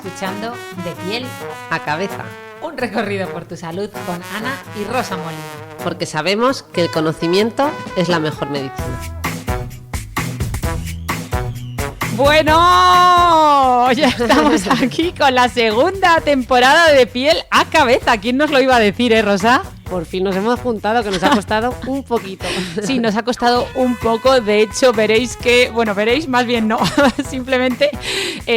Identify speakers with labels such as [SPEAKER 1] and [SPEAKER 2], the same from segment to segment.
[SPEAKER 1] escuchando De Piel
[SPEAKER 2] a Cabeza,
[SPEAKER 1] un recorrido por tu salud con Ana y Rosa Molina.
[SPEAKER 2] Porque sabemos que el conocimiento es la mejor medicina.
[SPEAKER 1] Bueno, ya estamos aquí con la segunda temporada de Piel a Cabeza. ¿Quién nos lo iba a decir, Rosa?
[SPEAKER 2] Por fin nos hemos juntado, que nos ha costado un poquito.
[SPEAKER 1] Sí, nos ha costado un poco. De hecho, veréis que... Bueno, veréis, más bien no. Simplemente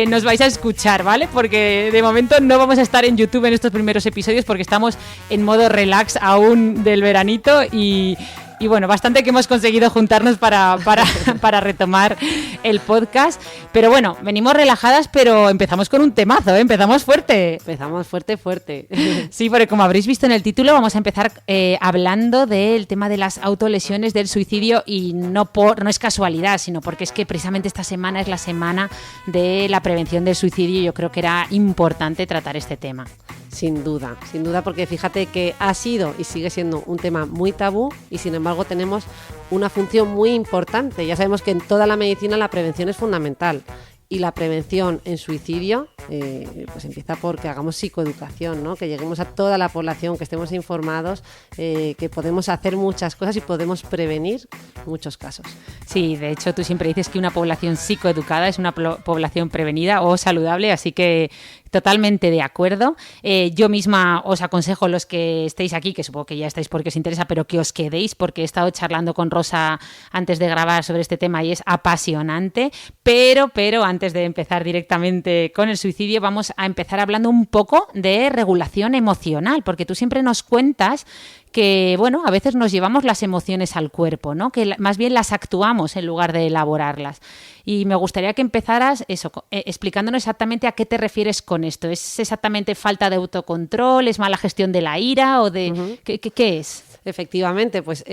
[SPEAKER 1] nos vais a escuchar, ¿vale? Porque de momento no vamos a estar en YouTube en estos primeros episodios porque estamos en modo relax aún del veranito y bueno, bastante que hemos conseguido juntarnos para retomar el podcast. Pero bueno, venimos relajadas, pero empezamos con un temazo, ¿eh? Empezamos fuerte.
[SPEAKER 2] Empezamos fuerte.
[SPEAKER 1] Sí, porque como habréis visto en el título, vamos a empezar hablando del tema de las autolesiones, del suicidio, y no es casualidad, sino porque es que precisamente esta semana es la semana de la prevención del suicidio y yo creo que era importante tratar este tema.
[SPEAKER 2] Sin duda, porque fíjate que ha sido y sigue siendo un tema muy tabú y sin embargo tenemos una función muy importante. Ya sabemos que en toda la medicina la prevención es fundamental y la prevención en suicidio pues empieza porque hagamos psicoeducación, ¿no? Que lleguemos a toda la población, que estemos informados, que podemos hacer muchas cosas y podemos prevenir muchos casos.
[SPEAKER 1] Sí, de hecho tú siempre dices que una población psicoeducada es una población prevenida o saludable, así que totalmente de acuerdo. Yo misma os aconsejo, los que estéis aquí, que supongo que ya estáis porque os interesa, pero que os quedéis, porque he estado charlando con Rosa antes de grabar sobre este tema y es apasionante. Pero antes de empezar directamente con el suicidio, vamos a empezar hablando un poco de regulación emocional, porque tú siempre nos cuentas que, bueno, a veces nos llevamos las emociones al cuerpo, ¿no? Que más bien las actuamos en lugar de elaborarlas. Y me gustaría que empezaras explicándonos exactamente a qué te refieres con esto. ¿Es exactamente falta de autocontrol? ¿Es mala gestión de la ira? ¿O de qué es?
[SPEAKER 2] Efectivamente, pues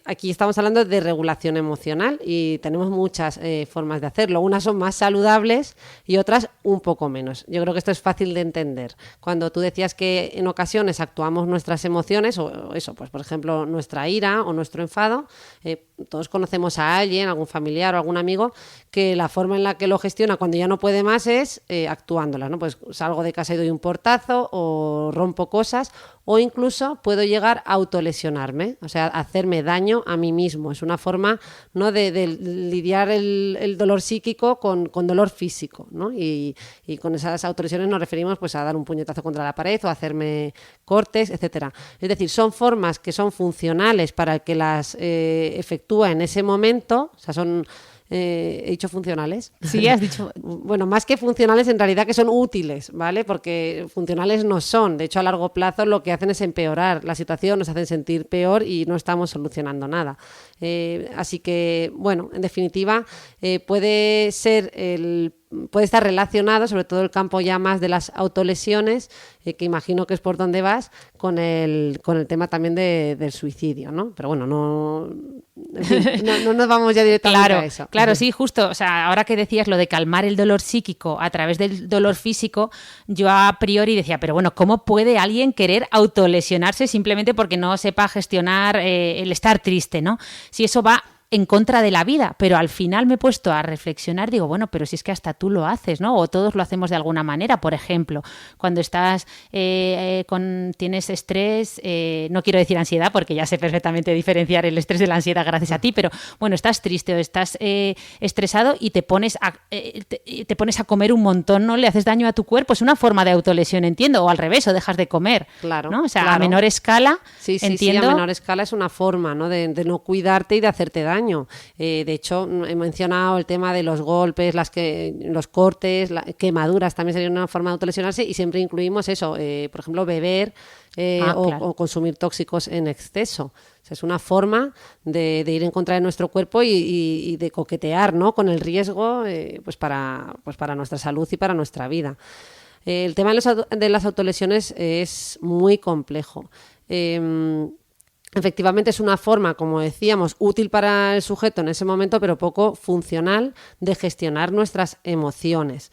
[SPEAKER 2] aquí estamos hablando de regulación emocional y tenemos muchas formas de hacerlo. Unas son más saludables y otras un poco menos. Yo creo que esto es fácil de entender. Cuando tú decías que en ocasiones actuamos nuestras emociones, o eso, pues por ejemplo nuestra ira o nuestro enfado, todos conocemos a alguien, algún familiar o algún amigo, que la forma en la que lo gestiona cuando ya no puede más es actuándolas, ¿no? Pues salgo de casa y doy un portazo o rompo cosas o incluso puedo llegar a autolesionarme, o sea, hacerme daño a mí mismo. Es una forma, ¿no?, de lidiar el dolor psíquico con dolor físico, ¿no? Y con esas autolesiones nos referimos pues a dar un puñetazo contra la pared o a hacerme cortes, etcétera. Es decir, son formas que son funcionales para el que las efectúa en ese momento, o sea, son... he dicho funcionales.
[SPEAKER 1] Sí, has dicho.
[SPEAKER 2] Bueno, más que funcionales, en realidad que son útiles, ¿vale? Porque funcionales no son. De hecho, a largo plazo lo que hacen es empeorar la situación, nos hacen sentir peor y no estamos solucionando nada. Así que, bueno, en definitiva, puede estar relacionado, sobre todo el campo ya más de las autolesiones, que imagino que es por donde vas, con el tema también del suicidio, ¿no? Pero bueno, no nos vamos ya directamente a eso.
[SPEAKER 1] Claro, sí, justo. O sea, ahora que decías lo de calmar el dolor psíquico a través del dolor físico, yo a priori decía, pero bueno, ¿cómo puede alguien querer autolesionarse simplemente porque no sepa gestionar el estar triste, ¿no? Si eso va en contra de la vida, pero al final me he puesto a reflexionar, digo, bueno, pero si es que hasta tú lo haces, ¿no? O todos lo hacemos de alguna manera. Por ejemplo, cuando estás tienes estrés, no quiero decir ansiedad porque ya sé perfectamente diferenciar el estrés de la ansiedad gracias a ti, pero bueno, estás triste o estás estresado y te pones a comer un montón, ¿no? Le haces daño a tu cuerpo, es una forma de autolesión, entiendo, o al revés, o dejas de comer,
[SPEAKER 2] claro,
[SPEAKER 1] ¿no? O sea,
[SPEAKER 2] claro.
[SPEAKER 1] A menor escala,
[SPEAKER 2] sí,
[SPEAKER 1] entiendo.
[SPEAKER 2] Sí, a menor escala es una forma, ¿no?, de no cuidarte y de hacerte daño. De hecho, he mencionado el tema de los golpes, los cortes, quemaduras, también sería una forma de autolesionarse y siempre incluimos eso, por ejemplo, beber claro. o consumir tóxicos en exceso. O sea, es una forma de ir en contra de nuestro cuerpo y de coquetear, ¿no?, con el riesgo pues para nuestra salud y para nuestra vida. El tema de las autolesiones es muy complejo. Efectivamente es una forma, como decíamos, útil para el sujeto en ese momento, pero poco funcional de gestionar nuestras emociones.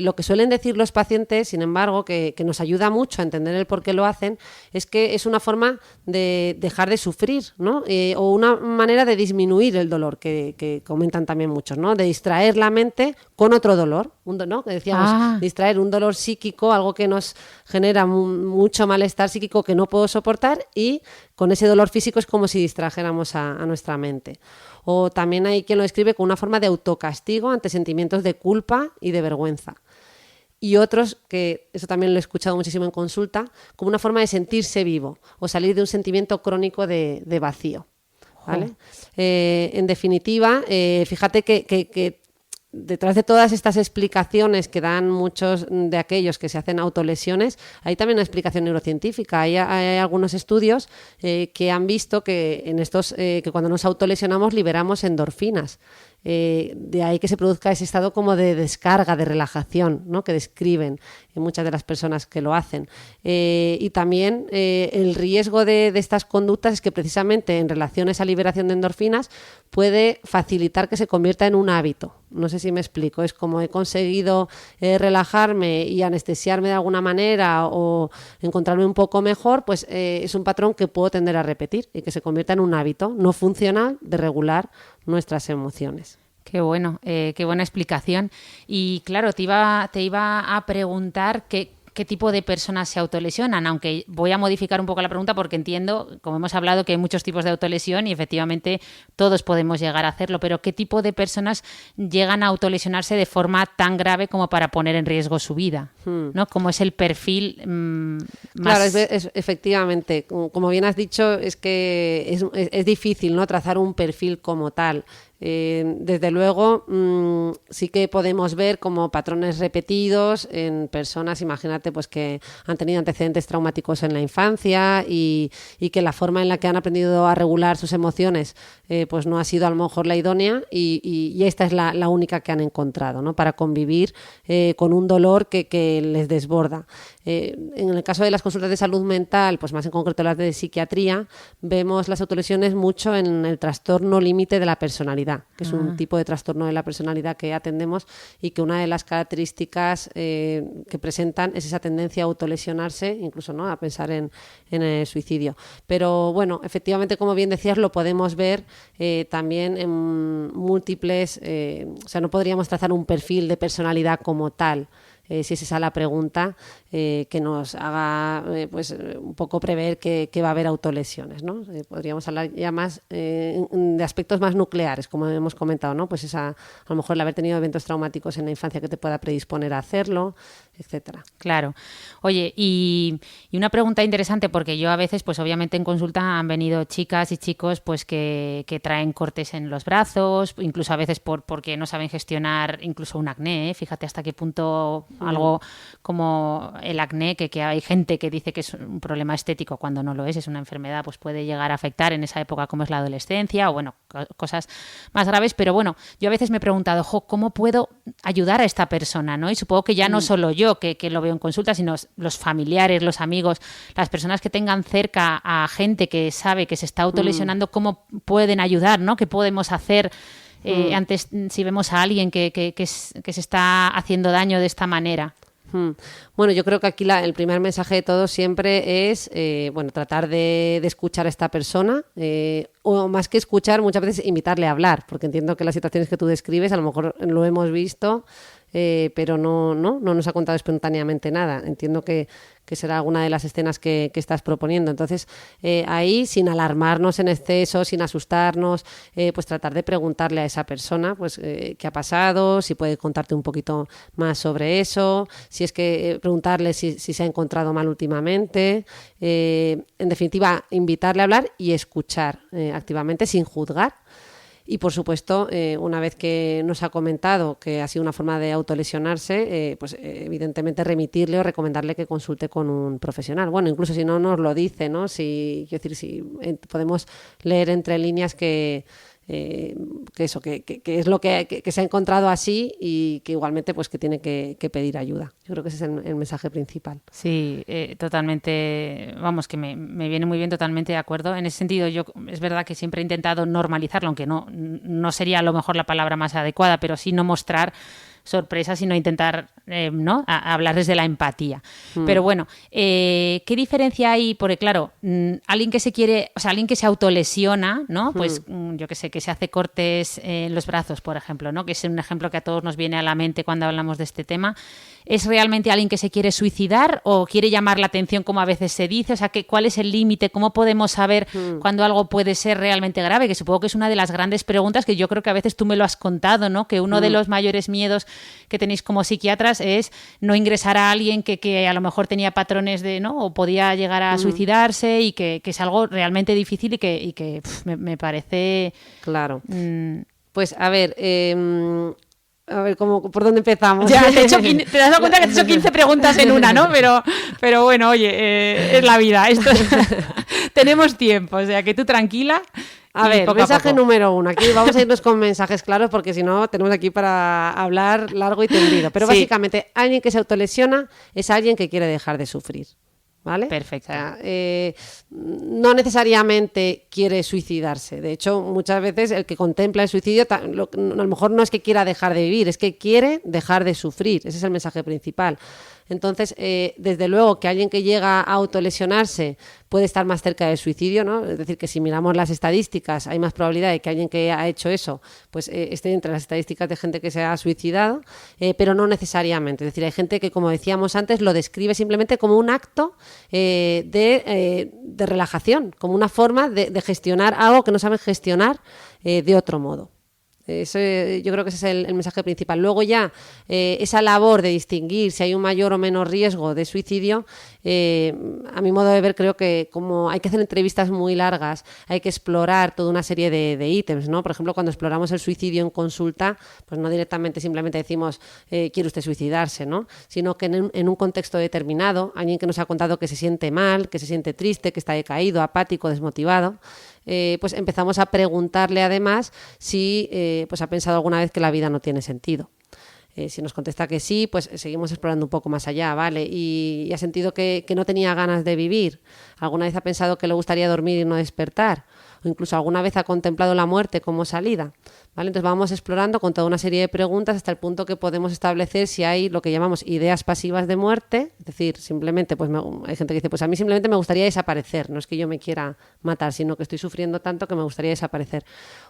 [SPEAKER 2] Lo que suelen decir los pacientes, sin embargo, que nos ayuda mucho a entender el por qué lo hacen, es que es una forma de dejar de sufrir, ¿no? O una manera de disminuir el dolor, que comentan también muchos, ¿no? De distraer la mente con otro dolor, ¿no? Que decíamos, distraer un dolor psíquico, algo que nos genera mucho malestar psíquico que no puedo soportar, y con ese dolor físico es como si distrajéramos a nuestra mente. O también hay quien lo describe como una forma de autocastigo ante sentimientos de culpa y de vergüenza. Y otros, que eso también lo he escuchado muchísimo en consulta, como una forma de sentirse vivo o salir de un sentimiento crónico de vacío, ¿vale? En definitiva, fíjate que detrás de todas estas explicaciones que dan muchos de aquellos que se hacen autolesiones, hay también una explicación neurocientífica. Hay algunos estudios que han visto que en estos que cuando nos autolesionamos liberamos endorfinas. De ahí que se produzca ese estado como de descarga, de relajación, ¿no? Que describen muchas de las personas que lo hacen. Y también el riesgo de estas conductas es que precisamente en relación a esa liberación de endorfinas puede facilitar que se convierta en un hábito. No sé si me explico. Es como he conseguido relajarme y anestesiarme de alguna manera o encontrarme un poco mejor, pues es un patrón que puedo tender a repetir y que se convierta en un hábito no funcional de regular nuestras emociones.
[SPEAKER 1] Qué bueno, qué buena explicación. Y claro, te iba a preguntar qué tipo de personas se autolesionan, aunque voy a modificar un poco la pregunta porque entiendo, como hemos hablado, que hay muchos tipos de autolesión y efectivamente todos podemos llegar a hacerlo, pero ¿qué tipo de personas llegan a autolesionarse de forma tan grave como para poner en riesgo su vida? ¿No? ¿Cómo es el perfil más...?
[SPEAKER 2] Claro, efectivamente, como bien has dicho, es que es difícil, ¿no?, trazar un perfil como tal. Desde luego, sí que podemos ver como patrones repetidos en personas, imagínate, pues que han tenido antecedentes traumáticos en la infancia y que la forma en la que han aprendido a regular sus emociones pues no ha sido a lo mejor la idónea y esta es la única que han encontrado, ¿no?, para convivir con un dolor que les desborda. En el caso de las consultas de salud mental, pues más en concreto las de psiquiatría, vemos las autolesiones mucho en el trastorno límite de la personalidad, que es un tipo de trastorno de la personalidad que atendemos y que una de las características que presentan es esa tendencia a autolesionarse, incluso, ¿no?, a pensar en el suicidio. Pero bueno, efectivamente, como bien decías, lo podemos ver también en múltiples, o sea, no podríamos trazar un perfil de personalidad como tal. Si es esa la pregunta, que nos haga pues un poco prever que va a haber autolesiones, ¿no? Podríamos hablar ya más de aspectos más nucleares, como hemos comentado, ¿no? Pues a lo mejor el haber tenido eventos traumáticos en la infancia que te pueda predisponer a hacerlo, etcétera.
[SPEAKER 1] Claro. Oye, y una pregunta interesante, porque yo a veces, pues obviamente en consulta han venido chicas y chicos pues que traen cortes en los brazos, incluso a veces porque no saben gestionar incluso un acné, ¿eh? Fíjate hasta qué punto algo como el acné, que hay gente que dice que es un problema estético cuando no lo es una enfermedad, pues puede llegar a afectar en esa época como es la adolescencia o bueno, cosas más graves, pero bueno, yo a veces me he preguntado, ¿cómo puedo ayudar a esta persona, ¿no? Y supongo que ya no solo yo que lo veo en consulta, sino los familiares, los amigos, las personas que tengan cerca a gente que sabe que se está autolesionando, ¿cómo pueden ayudar, ¿no? ¿Qué podemos hacer? Antes, si vemos a alguien que se está haciendo daño de esta manera.
[SPEAKER 2] Bueno, yo creo que aquí el primer mensaje de todos siempre es bueno, tratar de escuchar a esta persona, o más que escuchar, muchas veces invitarle a hablar, porque entiendo que las situaciones que tú describes a lo mejor lo hemos visto, pero no nos ha contado espontáneamente nada. Entiendo que será alguna de las escenas que estás proponiendo. Entonces, ahí, sin alarmarnos en exceso, sin asustarnos, pues tratar de preguntarle a esa persona pues qué ha pasado, si puede contarte un poquito más sobre eso, si es que preguntarle si se ha encontrado mal últimamente. En definitiva, invitarle a hablar y escuchar activamente, sin juzgar. Y, por supuesto, una vez que nos ha comentado que ha sido una forma de autolesionarse, pues evidentemente remitirle o recomendarle que consulte con un profesional. Bueno, incluso si no nos lo dice, ¿no? Si podemos leer entre líneas que es lo que se ha encontrado así y que igualmente pues que tiene que pedir ayuda. Yo creo que ese es el mensaje principal.
[SPEAKER 1] Sí, totalmente, vamos, que me viene muy bien, totalmente de acuerdo. En ese sentido, yo es verdad que siempre he intentado normalizarlo, aunque no sería a lo mejor la palabra más adecuada, pero sí no mostrar sorpresa, sino intentar ¿no? hablarles de la empatía. Pero bueno, ¿qué diferencia hay? Porque claro, alguien que se quiere, o sea, alguien que se autolesiona, ¿no? Pues yo que sé, que se hace cortes en los brazos, por ejemplo, ¿no? Que es un ejemplo que a todos nos viene a la mente cuando hablamos de este tema. ¿Es realmente alguien que se quiere suicidar o quiere llamar la atención, como a veces se dice? O sea, ¿cuál es el límite? ¿Cómo podemos saber cuándo algo puede ser realmente grave? Que supongo que es una de las grandes preguntas que yo creo que a veces tú me lo has contado, ¿no? Que uno de los mayores miedos que tenéis como psiquiatras es no ingresar a alguien que a lo mejor tenía patrones de, ¿no? O podía llegar a suicidarse y que es algo realmente difícil y que me parece...
[SPEAKER 2] Claro. Pues a ver... A ver, ¿por dónde empezamos?
[SPEAKER 1] Ya, te has dado cuenta que te he hecho 15 preguntas en una, ¿no? Pero bueno, oye, es la vida. Esto tenemos tiempo, o sea, que tú tranquila.
[SPEAKER 2] A ver, mensaje número 1. Aquí vamos a irnos con mensajes claros porque si no tenemos aquí para hablar largo y tendido. Pero básicamente, alguien que se autolesiona es alguien que quiere dejar de sufrir. ¿Vale?
[SPEAKER 1] Perfecto.
[SPEAKER 2] O sea, no necesariamente quiere suicidarse. De hecho, muchas veces el que contempla el suicidio a lo mejor no es que quiera dejar de vivir, es que quiere dejar de sufrir. Ese es el mensaje principal. Entonces, desde luego que alguien que llega a autolesionarse puede estar más cerca del suicidio, ¿no? Es decir, que si miramos las estadísticas, hay más probabilidad de que alguien que ha hecho eso pues esté entre las estadísticas de gente que se ha suicidado, pero no necesariamente. Es decir, hay gente que, como decíamos antes, lo describe simplemente como un acto de relajación, como una forma de gestionar algo que no saben gestionar de otro modo. Yo creo que ese es el mensaje principal. Luego ya esa labor de distinguir si hay un mayor o menor riesgo de suicidio, a mi modo de ver creo que como hay que hacer entrevistas muy largas, hay que explorar toda una serie de ítems, ¿no? Por ejemplo, cuando exploramos el suicidio en consulta, pues no directamente simplemente decimos ¿quiere usted suicidarse?, ¿no? Sino que en un contexto determinado, alguien que nos ha contado que se siente mal, que se siente triste, que está decaído, apático, desmotivado, pues empezamos a preguntarle además si pues ha pensado alguna vez que la vida no tiene sentido. Si nos contesta que sí, pues seguimos explorando un poco más allá, ¿vale? Y ha sentido que no tenía ganas de vivir. ¿Alguna vez ha pensado que le gustaría dormir y no despertar? O incluso alguna vez ha contemplado la muerte como salida, ¿vale? Entonces vamos explorando con toda una serie de preguntas hasta el punto que podemos establecer si hay lo que llamamos ideas pasivas de muerte, es decir, simplemente, pues hay gente que dice, pues a mí simplemente me gustaría desaparecer, no es que yo me quiera matar, sino que estoy sufriendo tanto que me gustaría desaparecer.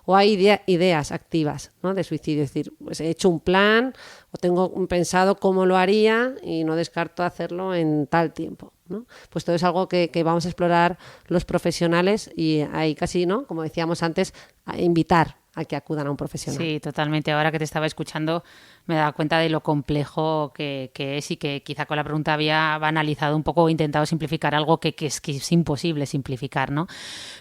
[SPEAKER 2] O hay ideas activas, ¿no?, de suicidio, es decir, pues he hecho un plan o tengo pensado cómo lo haría y no descarto hacerlo en tal tiempo, ¿no? Pues todo es algo que vamos a explorar los profesionales y ahí casi, ¿no?, como decíamos antes, a invitar a que acudan a un profesional.
[SPEAKER 1] Sí, totalmente. Ahora que te estaba escuchando me he dado cuenta de lo complejo que es y que quizá con la pregunta había banalizado un poco o intentado simplificar algo que es imposible simplificar, ¿no?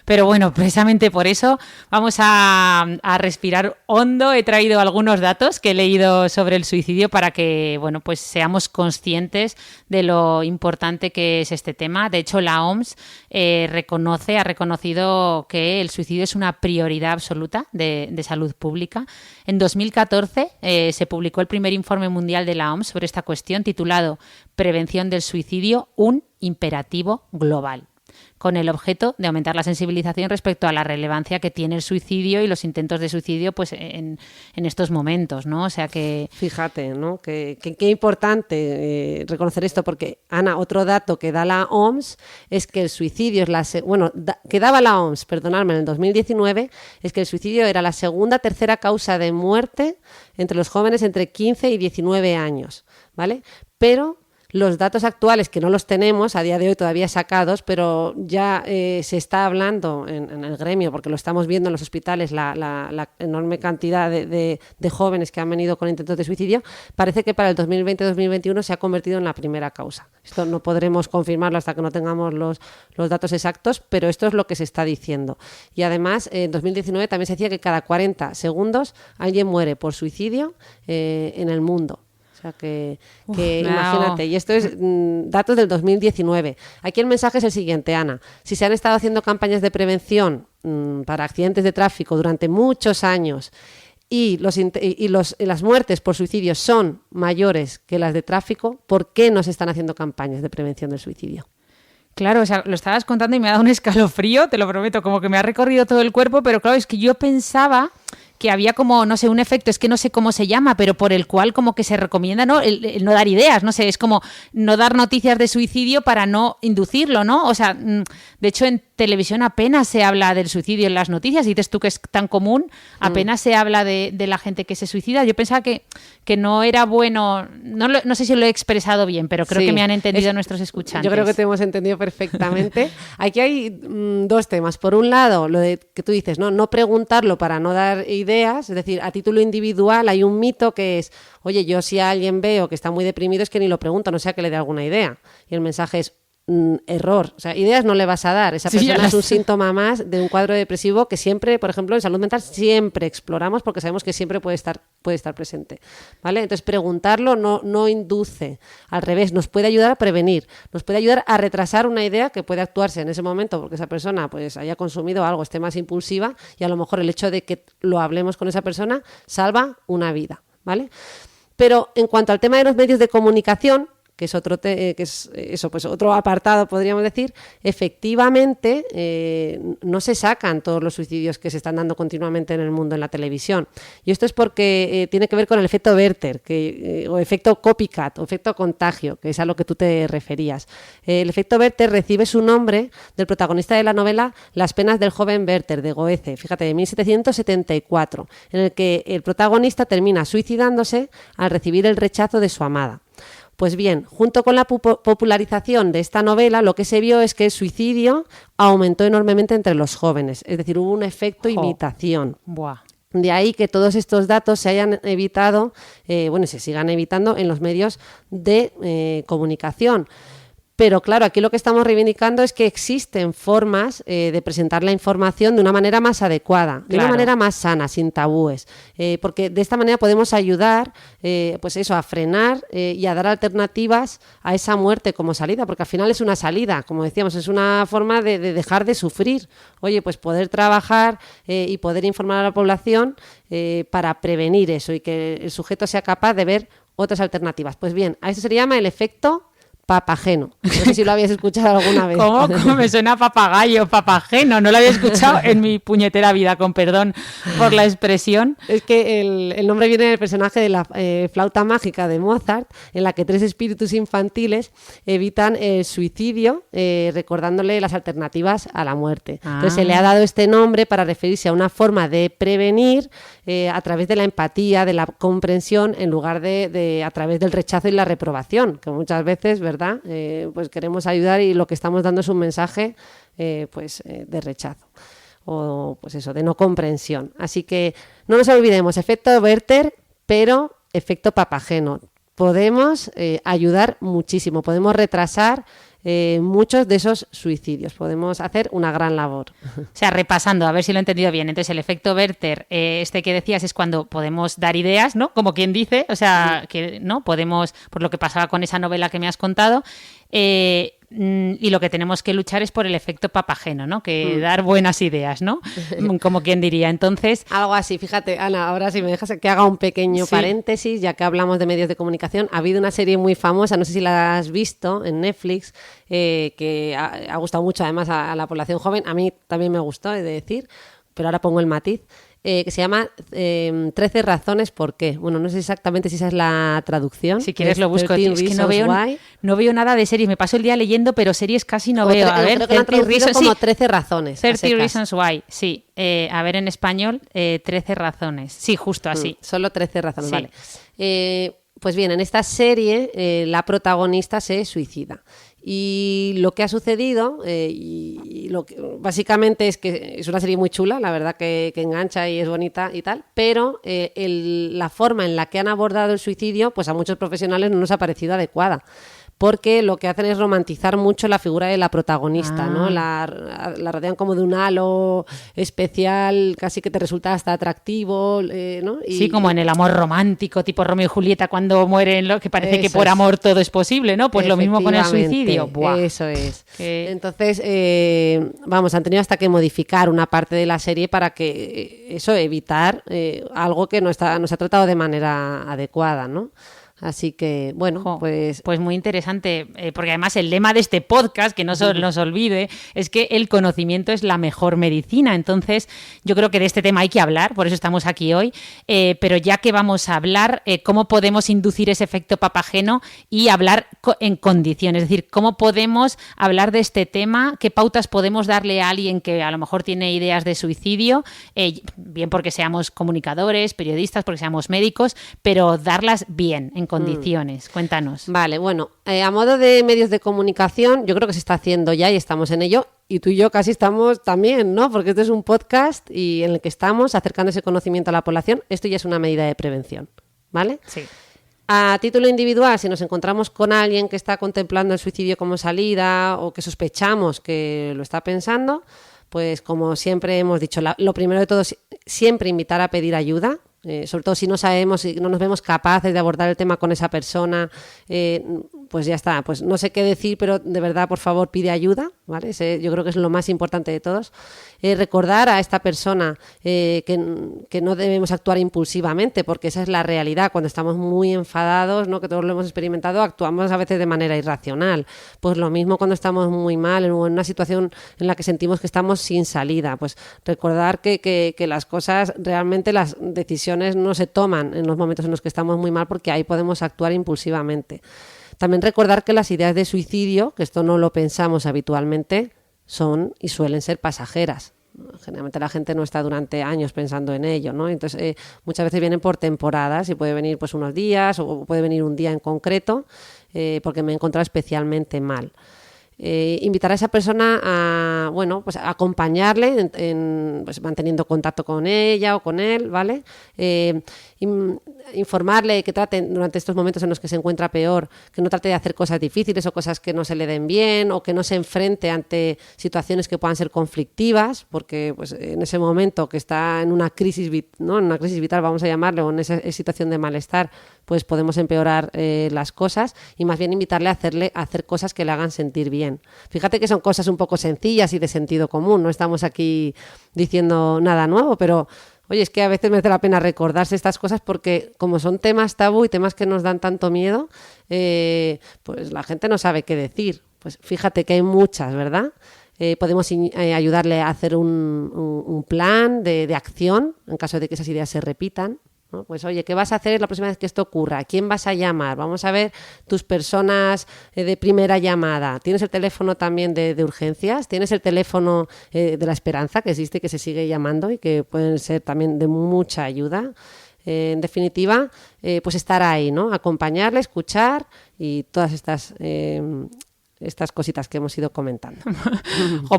[SPEAKER 1] Pero bueno, precisamente por eso vamos a respirar hondo. He traído algunos datos que he leído sobre el suicidio para que, bueno, pues seamos conscientes de lo importante que es este tema. De hecho, la OMS ha reconocido que el suicidio es una prioridad absoluta de salud pública. En 2014 se publicó el primer informe mundial de la OMS sobre esta cuestión, titulado Prevención del suicidio, un imperativo global, con el objeto de aumentar la sensibilización respecto a la relevancia que tiene el suicidio y los intentos de suicidio pues en estos momentos, ¿no? O sea que...
[SPEAKER 2] Fíjate, ¿no? Qué importante reconocer esto, porque, Ana, otro dato que da la OMS es que el suicidio es que daba la OMS, perdonadme, en el 2019, es que el suicidio era la tercera causa de muerte entre los jóvenes entre 15 y 19 años, ¿vale? Pero los datos actuales, que no los tenemos a día de hoy todavía sacados, pero ya se está hablando en el gremio, porque lo estamos viendo en los hospitales, la enorme cantidad de jóvenes que han venido con intentos de suicidio, parece que para el 2020-2021 se ha convertido en la primera causa. Esto no podremos confirmarlo hasta que no tengamos los datos exactos, pero esto es lo que se está diciendo. Y además, en 2019 también se decía que cada 40 segundos alguien muere por suicidio en el mundo. O sea que imagínate, y esto es datos del 2019. Aquí el mensaje es el siguiente, Ana. Si se han estado haciendo campañas de prevención para accidentes de tráfico durante muchos años y las muertes por suicidio son mayores que las de tráfico, ¿por qué no se están haciendo campañas de prevención del suicidio?
[SPEAKER 1] Claro, o sea, lo estabas contando y me ha dado un escalofrío, te lo prometo, como que me ha recorrido todo el cuerpo, pero claro, es que yo pensaba que había como, no sé, un efecto, es que no sé cómo se llama, pero por el cual como que se recomienda, ¿no? El no dar ideas, no sé, es como no dar noticias de suicidio para no inducirlo, ¿no? O sea, de hecho en televisión apenas se habla del suicidio en las noticias, y dices tú que es tan común, apenas se habla de la gente que se suicida. Yo pensaba que no era bueno, no sé si lo he expresado bien, pero creo que me han entendido nuestros escuchantes.
[SPEAKER 2] Yo creo que te hemos entendido perfectamente. Aquí hay dos temas. Por un lado, lo de que tú dices, no preguntarlo para no dar ideas, es decir, a título individual hay un mito que es, oye, yo si a alguien veo que está muy deprimido es que ni lo pregunto, no sea que le dé alguna idea. Y el mensaje es, error, o sea, ideas no le vas a dar, esa persona es un síntoma más de un cuadro depresivo que siempre, por ejemplo, en salud mental siempre exploramos porque sabemos que siempre puede estar presente, ¿vale? Entonces preguntarlo no induce, al revés, nos puede ayudar a prevenir, nos puede ayudar a retrasar una idea que puede actuarse en ese momento porque esa persona pues haya consumido algo, esté más impulsiva, y a lo mejor el hecho de que lo hablemos con esa persona salva una vida, ¿vale? Pero en cuanto al tema de los medios de comunicación, que es otro apartado, podríamos decir, efectivamente no se sacan todos los suicidios que se están dando continuamente en el mundo en la televisión. Y esto es porque tiene que ver con el efecto Werther, o efecto copycat, o efecto contagio, que es a lo que tú te referías. El efecto Werther recibe su nombre del protagonista de la novela Las penas del joven Werther, de Goethe, fíjate, de 1774, en el que el protagonista termina suicidándose al recibir el rechazo de su amada. Pues bien, junto con la popularización de esta novela, lo que se vio es que el suicidio aumentó enormemente entre los jóvenes, es decir, hubo un efecto imitación.
[SPEAKER 1] Buah.
[SPEAKER 2] De ahí que todos estos datos se hayan evitado, se sigan evitando en los medios de comunicación. Pero claro, aquí lo que estamos reivindicando es que existen formas de presentar la información de una manera más adecuada, de una manera más sana, sin tabúes, porque de esta manera podemos ayudar a frenar y a dar alternativas a esa muerte como salida, porque al final es una salida, como decíamos, es una forma de dejar de sufrir. Oye, pues poder trabajar y poder informar a la población para prevenir eso y que el sujeto sea capaz de ver otras alternativas. Pues bien, a eso se le llama el efecto papageno. No sé si lo habías escuchado alguna vez.
[SPEAKER 1] ¿Cómo me suena papagayo, papageno? No lo había escuchado en mi puñetera vida, con perdón por la expresión.
[SPEAKER 2] Es que el nombre viene del personaje de la flauta mágica de Mozart, en la que 3 espíritus infantiles evitan el suicidio recordándole las alternativas a la muerte. Entonces se le ha dado este nombre para referirse a una forma de prevenir a través de la empatía, de la comprensión, en lugar de a través del rechazo y la reprobación, que muchas veces, ¿verdad? Pues queremos ayudar y lo que estamos dando es un mensaje de rechazo o pues eso, de no comprensión. Así que no nos olvidemos, efecto Werther, pero efecto papageno. Podemos ayudar muchísimo, podemos retrasar muchos de esos suicidios, podemos hacer una gran labor.
[SPEAKER 1] O sea, repasando, a ver si lo he entendido bien. Entonces, el efecto Werther, que decías, es cuando podemos dar ideas, ¿no? Como quien dice, o sea, que no podemos, por lo que pasaba con esa novela que me has contado, y lo que tenemos que luchar es por el efecto papageno, ¿no? Que dar buenas ideas, ¿no? Como quien diría. Entonces,
[SPEAKER 2] algo así. Fíjate, Ana, ahora si me dejas que haga un pequeño paréntesis, ya que hablamos de medios de comunicación, ha habido una serie muy famosa, no sé si la has visto, en Netflix, que ha gustado mucho además a la población joven. A mí también me gustó, he de decir, pero ahora pongo el matiz. Que se llama 13 razones por qué. Bueno, no sé exactamente si esa es la traducción.
[SPEAKER 1] Si quieres lo busco. Es que no veo nada de series. Me paso el día leyendo, pero series casi no veo. A ver,
[SPEAKER 2] creo que han traducido como 13 razones.
[SPEAKER 1] 30 Reasons Why, sí. A ver, en español, 13 razones. Sí, justo así.
[SPEAKER 2] Solo 13 razones, sí. Vale. Pues bien, en esta serie la protagonista se suicida. Y lo que ha sucedido, básicamente es que es una serie muy chula, la verdad que engancha y es bonita y tal, pero la forma en la que han abordado el suicidio, pues a muchos profesionales no nos ha parecido adecuada. Porque lo que hacen es romantizar mucho la figura de la protagonista, ¿no? La rodean como de un halo especial, casi que te resulta hasta atractivo, ¿no?
[SPEAKER 1] Sí, como en el amor romántico, tipo Romeo y Julieta, cuando mueren, lo que parece que por amor todo es posible, ¿no? Pues lo mismo con el suicidio. ¡Buah!
[SPEAKER 2] Eso es. Entonces, han tenido hasta que modificar una parte de la serie para que evitar algo que no se ha tratado de manera adecuada, ¿no? Así que, bueno, pues
[SPEAKER 1] muy interesante, porque además el lema de este podcast, que no se nos olvide, es que el conocimiento es la mejor medicina. Entonces, yo creo que de este tema hay que hablar, por eso estamos aquí hoy, pero ya que vamos a hablar, ¿cómo podemos inducir ese efecto papageno y hablar en condiciones? Es decir, ¿cómo podemos hablar de este tema? ¿Qué pautas podemos darle a alguien que a lo mejor tiene ideas de suicidio? Bien porque seamos comunicadores, periodistas, porque seamos médicos, pero darlas bien, en condiciones. Cuéntanos.
[SPEAKER 2] Vale, bueno, a modo de medios de comunicación, yo creo que se está haciendo ya y estamos en ello. Y tú y yo casi estamos también, ¿no? Porque este es un podcast y en el que estamos acercando ese conocimiento a la población. Esto ya es una medida de prevención, ¿vale?
[SPEAKER 1] Sí.
[SPEAKER 2] A título individual, si nos encontramos con alguien que está contemplando el suicidio como salida o que sospechamos que lo está pensando, pues como siempre hemos dicho, lo primero de todo es siempre invitar a pedir ayuda. Sobre todo si no sabemos y no nos vemos capaces de abordar el tema con esa persona, pues ya está, pues no sé qué decir, pero de verdad, por favor, pide ayuda, ¿vale? Yo creo que es lo más importante de todos. Recordar a esta persona que no debemos actuar impulsivamente, porque esa es la realidad. Cuando estamos muy enfadados, ¿no? Que todos lo hemos experimentado, actuamos a veces de manera irracional. Pues lo mismo cuando estamos muy mal o en una situación en la que sentimos que estamos sin salida. Pues recordar que las cosas, realmente las decisiones no se toman en los momentos en los que estamos muy mal, porque ahí podemos actuar impulsivamente. También recordar que las ideas de suicidio, que esto no lo pensamos habitualmente, son y suelen ser pasajeras. Generalmente la gente no está durante años pensando en ello, ¿no? Entonces muchas veces vienen por temporadas y puede venir pues unos días o puede venir un día en concreto porque me he encontrado especialmente mal. Invitar a esa persona a, bueno, pues a acompañarle pues manteniendo contacto con ella o con él, ¿vale? Informarle que trate durante estos momentos en los que se encuentra peor, que no trate de hacer cosas difíciles o cosas que no se le den bien, o que no se enfrente ante situaciones que puedan ser conflictivas, porque pues en ese momento que está en una crisis, ¿no? En una crisis vital, vamos a llamarle, o en esa situación de malestar, pues podemos empeorar las cosas, y más bien invitarle a hacer cosas que le hagan sentir bien. Fíjate que son cosas un poco sencillas y de sentido común, no estamos aquí diciendo nada nuevo, pero oye, es que a veces merece la pena recordarse estas cosas, porque como son temas tabú y temas que nos dan tanto miedo, pues la gente no sabe qué decir. Pues fíjate que hay muchas, ¿verdad? Podemos ayudarle a hacer un plan de acción en caso de que esas ideas se repitan, ¿no? Pues oye, ¿qué vas a hacer la próxima vez que esto ocurra? ¿A quién vas a llamar? Vamos a ver tus personas de primera llamada. ¿Tienes el teléfono también de urgencias? ¿Tienes el teléfono de la esperanza que existe y que se sigue llamando y que pueden ser también de mucha ayuda? En definitiva, pues estar ahí, ¿no? Acompañarle, escuchar y todas estas cositas que hemos ido comentando.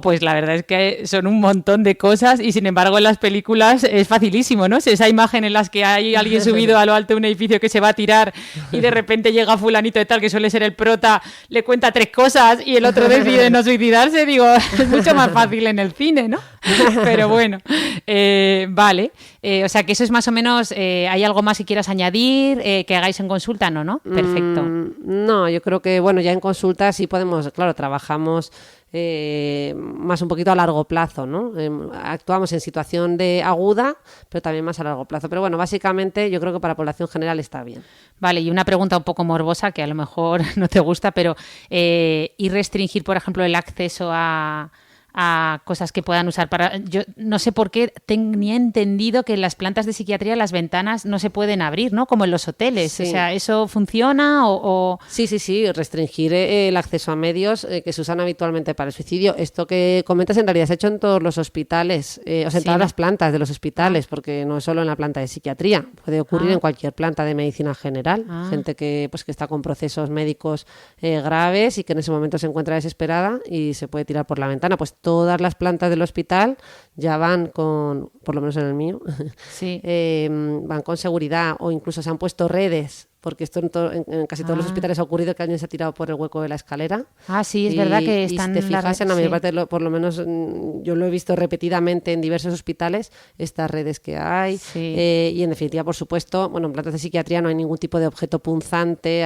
[SPEAKER 1] Pues la verdad es que son un montón de cosas y sin embargo en las películas es facilísimo, ¿no? Esa imagen en las que hay alguien subido a lo alto de un edificio que se va a tirar y de repente llega fulanito de tal, que suele ser el prota, le cuenta 3 cosas y el otro decide no suicidarse, digo, es mucho más fácil en el cine, ¿no? Pero bueno, vale. O sea que eso es más o menos, ¿hay algo más que quieras añadir, que hagáis en consulta? No, perfecto.
[SPEAKER 2] No, yo creo que, bueno, ya en consulta sí podemos, claro, trabajamos más un poquito a largo plazo, ¿no? Actuamos en situación de aguda, pero también más a largo plazo. Pero bueno, básicamente yo creo que para la población general está bien.
[SPEAKER 1] Vale, y una pregunta un poco morbosa que a lo mejor no te gusta, pero ¿y restringir, por ejemplo, el acceso a cosas que puedan usar para... Yo no sé por qué tenía entendido que en las plantas de psiquiatría las ventanas no se pueden abrir, ¿no? Como en los hoteles. Sí. O sea, ¿eso funciona o...? Sí.
[SPEAKER 2] Restringir el acceso a medios que se usan habitualmente para el suicidio. Esto que comentas en realidad se ha hecho en todos los hospitales, o sea, en todas las plantas de los hospitales, porque no es solo en la planta de psiquiatría. Puede ocurrir en cualquier planta de medicina general. Gente que está con procesos médicos graves y que en ese momento se encuentra desesperada y se puede tirar por la ventana. Pues todas las plantas del hospital ya van con, por lo menos en el mío,
[SPEAKER 1] sí.
[SPEAKER 2] Van con seguridad, o incluso se han puesto redes, porque esto en casi todos los hospitales ha ocurrido que alguien se ha tirado por el hueco de la escalera.
[SPEAKER 1] Sí, es verdad que están...
[SPEAKER 2] Y si te fijas, en la mayor parte, por lo menos yo lo he visto repetidamente en diversos hospitales, estas redes que hay.
[SPEAKER 1] Sí.
[SPEAKER 2] Y en definitiva, por supuesto, bueno, en plantas de psiquiatría no hay ningún tipo de objeto punzante,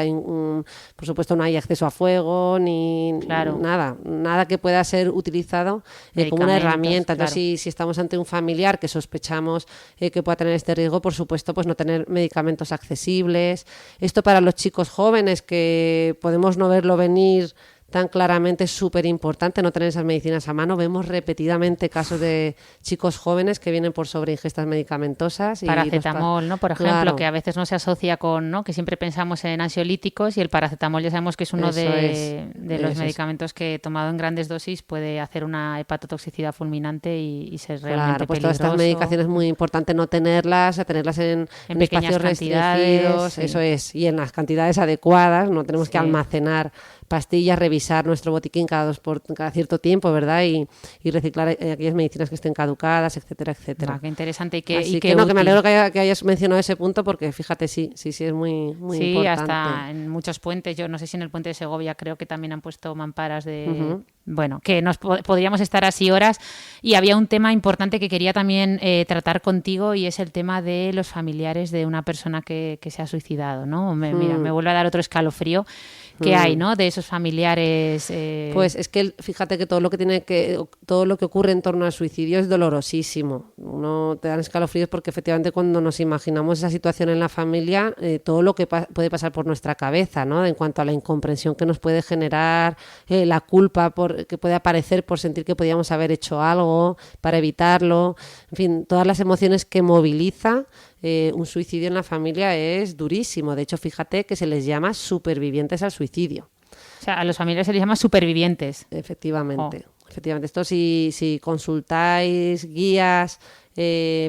[SPEAKER 2] por supuesto no hay acceso a fuego, ni nada que pueda ser utilizado como una herramienta. Entonces, si estamos ante un familiar que sospechamos que pueda tener este riesgo, por supuesto, pues no tener medicamentos accesibles. Esto para los chicos jóvenes, que podemos no verlo venir tan claramente, es súper importante no tener esas medicinas a mano. Vemos repetidamente casos de chicos jóvenes que vienen por sobreingestas medicamentosas.
[SPEAKER 1] Paracetamol, ¿no? Por ejemplo,
[SPEAKER 2] claro,
[SPEAKER 1] que a veces no se asocia con, ¿no? Que siempre pensamos en ansiolíticos, y el paracetamol ya sabemos que es uno de los medicamentos que tomado en grandes dosis puede hacer una hepatotoxicidad fulminante y ser realmente
[SPEAKER 2] pues
[SPEAKER 1] peligroso.
[SPEAKER 2] todas estas medicaciones es muy importante no tenerlas, tenerlas en espacios restringidos,
[SPEAKER 1] sí.
[SPEAKER 2] Eso es, y en las cantidades adecuadas. No tenemos que almacenar pastillas, revisar nuestro botiquín cada cierto tiempo, ¿verdad? Y reciclar aquellas medicinas que estén caducadas, etcétera, etcétera.
[SPEAKER 1] Qué interesante.
[SPEAKER 2] Así que me alegro que hayas mencionado ese punto, porque fíjate, sí, es muy, muy importante. Sí,
[SPEAKER 1] hasta en muchos puentes, yo no sé si en el puente de Segovia creo que también han puesto mamparas de... Bueno, que podríamos estar así horas. Y había un tema importante que quería también tratar contigo, y es el tema de los familiares de una persona que se ha suicidado, ¿no? Mira, me vuelve a dar otro escalofrío que hay, ¿no? De esos familiares.
[SPEAKER 2] Pues es que fíjate que todo lo que ocurre en torno al suicidio es dolorosísimo. Uno te dan escalofríos porque efectivamente cuando nos imaginamos esa situación en la familia, todo lo que puede pasar por nuestra cabeza, ¿no? En cuanto a la incomprensión que nos puede generar, la culpa que puede aparecer por sentir que podíamos haber hecho algo para evitarlo, en fin, todas las emociones que moviliza. Un suicidio en la familia es durísimo. De hecho, fíjate que se les llama supervivientes al suicidio.
[SPEAKER 1] O sea, a los familiares se les llama supervivientes.
[SPEAKER 2] Efectivamente. Esto si consultáis guías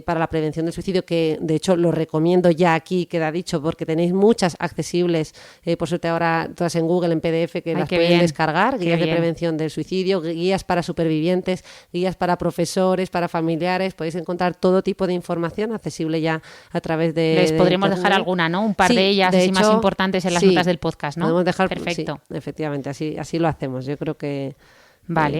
[SPEAKER 2] para la prevención del suicidio, que de hecho lo recomiendo ya aquí, queda dicho, porque tenéis muchas accesibles, por suerte ahora todas en Google, en PDF, que las pueden descargar, guías de prevención del suicidio, guías para supervivientes, guías para profesores, para familiares. Podéis encontrar todo tipo de información accesible ya a través de...
[SPEAKER 1] Les podremos dejar alguna, ¿no? Un par de ellas así más importantes en las notas del podcast, ¿no?
[SPEAKER 2] Podemos dejar,
[SPEAKER 1] perfecto.
[SPEAKER 2] Sí, efectivamente, así lo hacemos. Yo creo que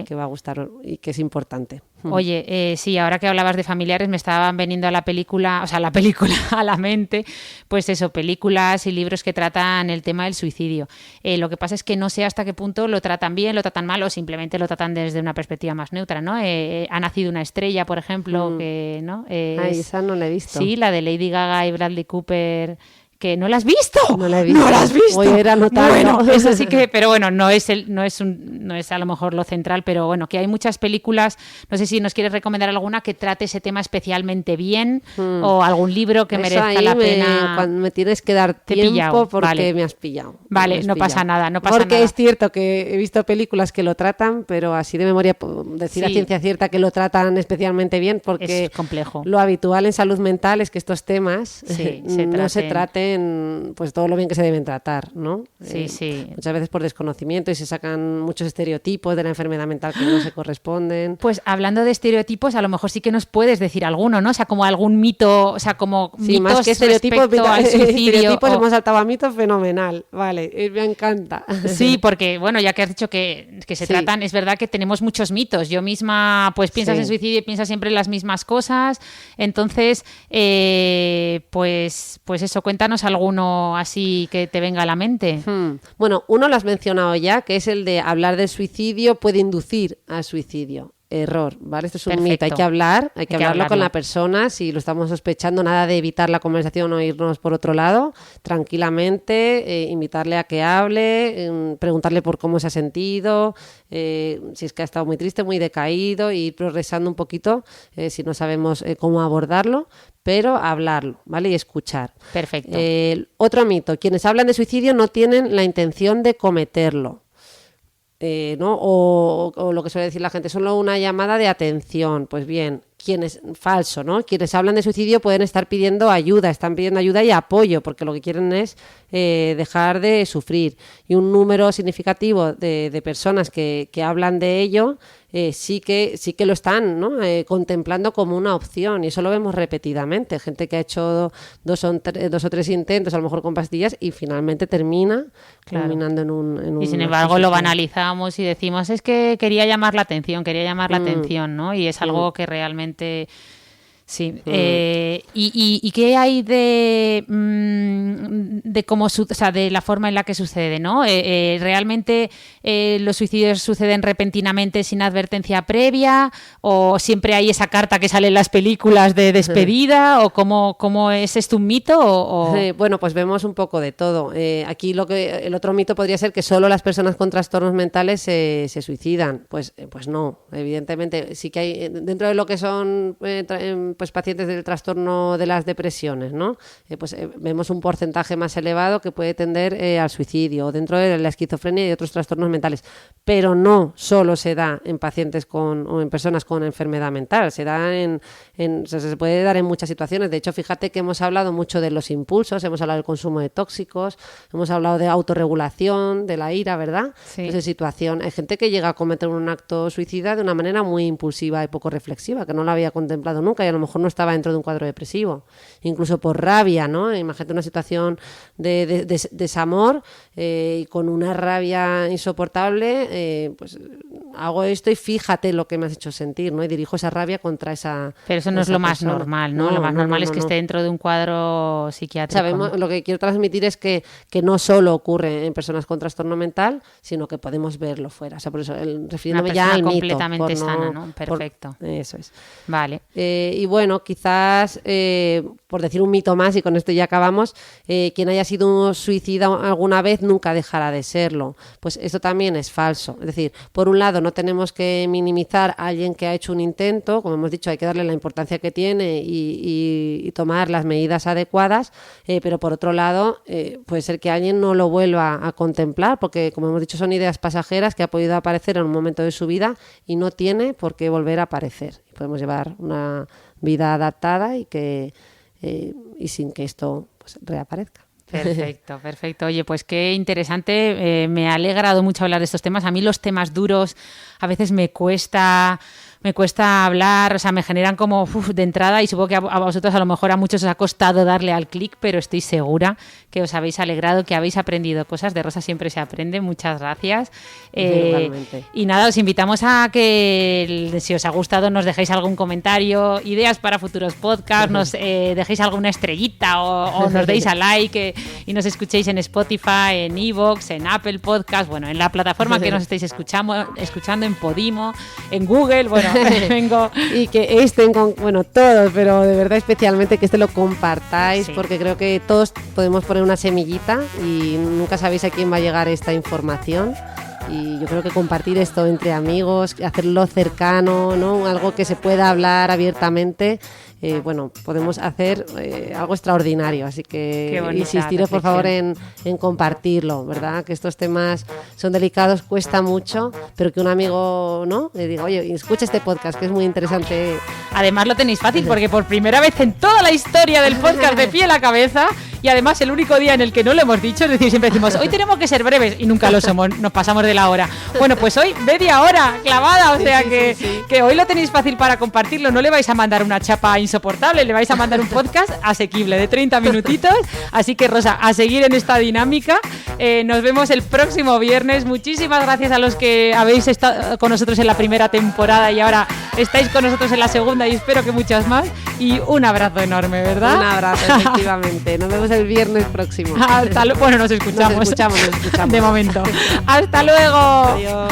[SPEAKER 2] que va a gustar y que es importante.
[SPEAKER 1] Oye, sí, ahora que hablabas de familiares, me estaban veniendo a la película a la mente, pues eso, películas y libros que tratan el tema del suicidio. Lo que pasa es que no sé hasta qué punto lo tratan bien, lo tratan mal, o simplemente lo tratan desde una perspectiva más neutra, ¿no? Ha nacido una estrella, por ejemplo, que, ¿no?
[SPEAKER 2] Esa no la he visto.
[SPEAKER 1] Sí, la de Lady Gaga y Bradley Cooper. ¿Que no la has visto?
[SPEAKER 2] No la he visto.
[SPEAKER 1] ¿No la has visto?
[SPEAKER 2] Voy a ir anotando.
[SPEAKER 1] Bueno, eso sí que, pero bueno, no es a lo mejor lo central, pero bueno, que hay muchas películas. No sé si nos quieres recomendar alguna que trate ese tema especialmente bien, o algún libro que merezca la pena.
[SPEAKER 2] Cuando me tienes que dar tiempo, porque me has pillado.
[SPEAKER 1] Vale, no pasa nada,
[SPEAKER 2] porque es cierto que he visto películas que lo tratan, pero así de memoria decir a ciencia cierta que lo tratan especialmente bien, porque
[SPEAKER 1] es complejo.
[SPEAKER 2] Lo habitual en salud mental es que estos temas no se traten pues todo lo bien que se deben tratar, ¿no?
[SPEAKER 1] Sí.
[SPEAKER 2] Muchas veces por desconocimiento, y se sacan muchos estereotipos de la enfermedad mental que no se corresponden.
[SPEAKER 1] Pues hablando de estereotipos, a lo mejor sí que nos puedes decir alguno, ¿no? O sea, como algún mito, o sea, como mitos
[SPEAKER 2] más que estereotipos,
[SPEAKER 1] al suicidio.
[SPEAKER 2] Estereotipos hemos saltado a mitos, fenomenal. Vale, me encanta.
[SPEAKER 1] Sí, porque, bueno, ya que has dicho que se tratan, es verdad que tenemos muchos mitos. Yo misma, pues piensas en suicidio y piensas siempre en las mismas cosas. Entonces, pues eso, cuéntanos alguno así que te venga a la mente.
[SPEAKER 2] Bueno, uno lo has mencionado ya, que es el de hablar del suicidio puede inducir al suicidio. Error, ¿vale? Esto es un mito. Hay que hablarlo con la persona. Si lo estamos sospechando, nada de evitar la conversación o irnos por otro lado. Tranquilamente, invitarle a que hable, preguntarle por cómo se ha sentido, si es que ha estado muy triste, muy decaído, y ir progresando un poquito si no sabemos cómo abordarlo, pero hablarlo, ¿vale? Y escuchar.
[SPEAKER 1] Perfecto.
[SPEAKER 2] Otro mito: quienes hablan de suicidio no tienen la intención de cometerlo. ¿No? O lo que suele decir la gente, solo una llamada de atención. Pues bien, falso, ¿no? Quienes hablan de suicidio pueden estar pidiendo ayuda, están pidiendo ayuda y apoyo, porque lo que quieren es dejar de sufrir. Y un número significativo de personas que hablan de ello sí que lo están, ¿no? Contemplando como una opción, y eso lo vemos repetidamente. Gente que ha hecho dos o tres intentos, a lo mejor con pastillas, y finalmente termina culminando en un...
[SPEAKER 1] Y sin embargo lo banalizamos y decimos, es que quería llamar la atención, ¿no? Y es algo que realmente... Sí. ¿Y qué hay de de cómo, o sea, de la forma en la que sucede, ¿no? ¿Realmente los suicidios suceden repentinamente sin advertencia previa? ¿O siempre hay esa carta que sale en las películas de despedida? ¿O cómo es esto un mito?
[SPEAKER 2] Bueno, pues vemos un poco de todo. Aquí el otro mito podría ser que solo las personas con trastornos mentales se suicidan. Pues no, evidentemente sí que hay dentro de lo que son pues pacientes del trastorno de las depresiones, ¿no? Vemos un porcentaje más elevado que puede tender al suicidio, dentro de la esquizofrenia y otros trastornos mentales, pero no solo se da en pacientes o en personas con enfermedad mental, se da se puede dar en muchas situaciones. De hecho, fíjate que hemos hablado mucho de los impulsos, hemos hablado del consumo de tóxicos, hemos hablado de autorregulación, de la ira, ¿verdad?
[SPEAKER 1] Sí.
[SPEAKER 2] Entonces, situación, hay gente que llega a cometer un acto suicida de una manera muy impulsiva y poco reflexiva, que no lo había contemplado nunca y a lo mejor no estaba dentro de un cuadro depresivo, incluso por rabia, ¿no? Imagínate una situación de desamor y con una rabia insoportable, pues hago esto y fíjate lo que me has hecho sentir, ¿no? Y dirijo esa rabia contra esa
[SPEAKER 1] Pero eso no es lo más
[SPEAKER 2] persona.
[SPEAKER 1] normal, ¿no? Lo más normal es que esté dentro de un cuadro psiquiátrico.
[SPEAKER 2] Sabemos, lo que quiero transmitir es que no solo ocurre en personas con trastorno mental, sino que podemos verlo fuera. O sea, por eso, refiriéndome ya al mito.
[SPEAKER 1] Completamente sana, ¿no? Perfecto.
[SPEAKER 2] Eso es.
[SPEAKER 1] Vale.
[SPEAKER 2] Y bueno, quizás, por decir un mito más, y con esto ya acabamos, quien haya sido un suicida alguna vez nunca dejará de serlo. Pues esto también es falso. Es decir, por un lado, no tenemos que minimizar a alguien que ha hecho un intento, como hemos dicho, hay que darle la importancia que tiene y tomar las medidas adecuadas, pero por otro lado, puede ser que alguien no lo vuelva a contemplar, porque como hemos dicho, son ideas pasajeras que ha podido aparecer en un momento de su vida y no tiene por qué volver a aparecer. Podemos llevar una vida adaptada y sin que esto pues, reaparezca.
[SPEAKER 1] Perfecto. Oye, pues qué interesante. Me ha alegrado mucho hablar de estos temas. A mí los temas duros a veces me cuesta hablar, o sea, me generan como de entrada, y supongo que a vosotros a lo mejor a muchos os ha costado darle al clic, pero estoy segura que os habéis alegrado, que habéis aprendido cosas. De Rosa siempre se aprende. Muchas gracias. Y nada, os invitamos a que, si os ha gustado, nos dejéis algún comentario, ideas para futuros podcasts, nos dejéis alguna estrellita o nos deis a like y nos escuchéis en Spotify, en iVoox, en Apple Podcast, bueno, en la plataforma que nos estéis escuchando, en Podimo, en Google, bueno, vengo.
[SPEAKER 2] Y que todos, pero de verdad especialmente que lo compartáis, sí. Porque creo que todos podemos poner una semillita y nunca sabéis a quién va a llegar esta información. Y yo creo que compartir esto entre amigos, hacerlo cercano, ¿no? Algo que se pueda hablar abiertamente, podemos hacer algo extraordinario. Así que insistiros por favor en compartirlo, ¿verdad? Que estos temas son delicados, cuesta mucho, pero que un amigo, ¿no? Le diga, oye, escucha este podcast que es muy interesante.
[SPEAKER 1] Además lo tenéis fácil porque por primera vez en toda la historia del podcast de Pie a la Cabeza, y además el único día en el que no lo hemos dicho, es decir, siempre decimos, hoy tenemos que ser breves, y nunca lo somos, nos pasamos de la hora. Bueno, pues hoy media hora clavada, o sea que hoy lo tenéis fácil para compartirlo, no le vais a mandar una chapa insoportable, le vais a mandar un podcast asequible de 30 minutitos, así que Rosa, a seguir en esta dinámica. Nos vemos el próximo viernes. Muchísimas gracias a los que habéis estado con nosotros en la primera temporada y ahora estáis con nosotros en la segunda, y espero que muchas más, y un abrazo enorme, ¿verdad?
[SPEAKER 2] Un abrazo, efectivamente. Nos vemos el viernes próximo.
[SPEAKER 1] Nos escuchamos.
[SPEAKER 2] Nos escuchamos.
[SPEAKER 1] De momento. Hasta luego.
[SPEAKER 2] Adiós.